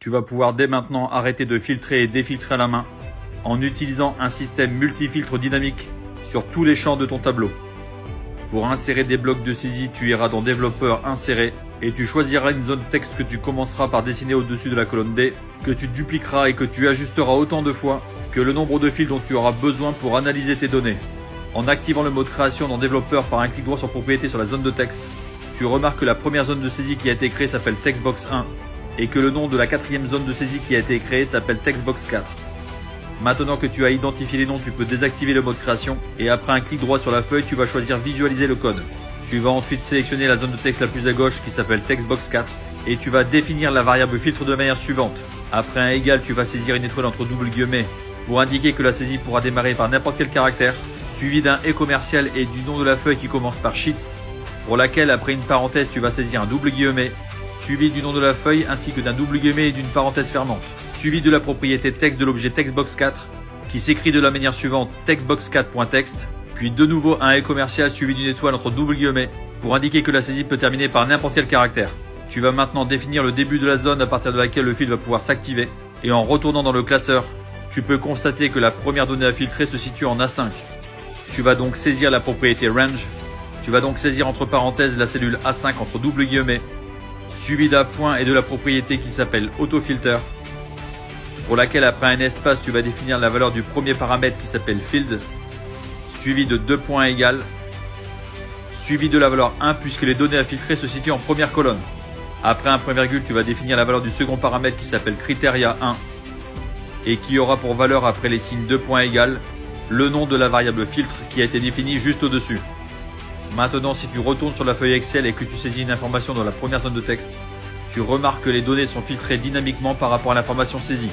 Tu vas pouvoir dès maintenant arrêter de filtrer et défiltrer à la main en utilisant un système multifiltre dynamique sur tous les champs de ton tableau. Pour insérer des blocs de saisie, tu iras dans Développeur, Insérer et tu choisiras une zone texte que tu commenceras par dessiner au-dessus de la colonne D, que tu dupliqueras et que tu ajusteras autant de fois que le nombre de fils dont tu auras besoin pour analyser tes données. En activant le mode création dans Développeur par un clic droit sur Propriété sur la zone de texte, tu remarques que la première zone de saisie qui a été créée s'appelle Textbox 1 et que le nom de la quatrième zone de saisie qui a été créée s'appelle Textbox 4. Maintenant que tu as identifié les noms, tu peux désactiver le mode création et après un clic droit sur la feuille, tu vas choisir Visualiser le code. Tu vas ensuite sélectionner la zone de texte la plus à gauche qui s'appelle Textbox 4 et tu vas définir la variable filtre de la manière suivante. Après un égal, tu vas saisir une étoile entre double guillemets pour indiquer que la saisie pourra démarrer par n'importe quel caractère, suivi d'un et commercial et du nom de la feuille qui commence par Sheets, pour laquelle après une parenthèse tu vas saisir un double guillemet, suivi du nom de la feuille ainsi que d'un double guillemet et d'une parenthèse fermante, suivi de la propriété texte de l'objet Textbox 4 qui s'écrit de la manière suivante textbox4.text, puis de nouveau un et commercial suivi d'une étoile entre double guillemets pour indiquer que la saisie peut terminer par n'importe quel caractère. Tu vas maintenant définir le début de la zone à partir de laquelle le fil va pouvoir s'activer et en retournant dans le classeur, tu peux constater que la première donnée à filtrer se situe en A5. Tu vas donc saisir la propriété range. Tu vas donc saisir entre parenthèses la cellule A5 entre double guillemets, suivi d'un point et de la propriété qui s'appelle autofilter, pour laquelle après un espace tu vas définir la valeur du premier paramètre qui s'appelle field, suivi de 2 points égales, suivi de la valeur 1 puisque les données à filtrer se situent en première colonne. Après un point virgule, tu vas définir la valeur du second paramètre qui s'appelle criteria 1 et qui aura pour valeur après les signes 2 points égales le nom de la variable filtre qui a été définie juste au-dessus. Maintenant, si tu retournes sur la feuille Excel et que tu saisis une information dans la première zone de texte, tu remarques que les données sont filtrées dynamiquement par rapport à l'information saisie.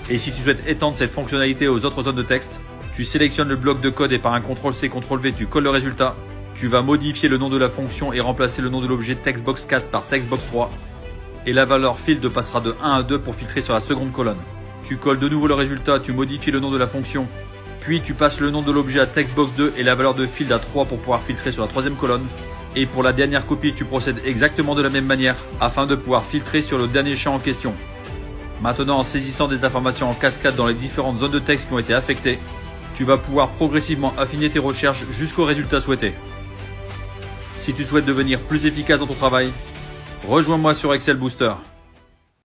Et si tu souhaites étendre cette fonctionnalité aux autres zones de texte, tu sélectionnes le bloc de code et par un CTRL-C, CTRL-V, tu colles le résultat. Tu vas modifier le nom de la fonction et remplacer le nom de l'objet Textbox 4 par Textbox 3. Et la valeur field passera de 1 à 2 pour filtrer sur la seconde colonne. Tu colles de nouveau le résultat, tu modifies le nom de la fonction. Puis tu passes le nom de l'objet à Textbox 2 et la valeur de field à 3 pour pouvoir filtrer sur la troisième colonne. Et pour la dernière copie, tu procèdes exactement de la même manière afin de pouvoir filtrer sur le dernier champ en question. Maintenant, en saisissant des informations en cascade dans les différentes zones de texte qui ont été affectées, tu vas pouvoir progressivement affiner tes recherches jusqu'au résultat souhaité. Si tu souhaites devenir plus efficace dans ton travail, rejoins-moi sur Excel Booster.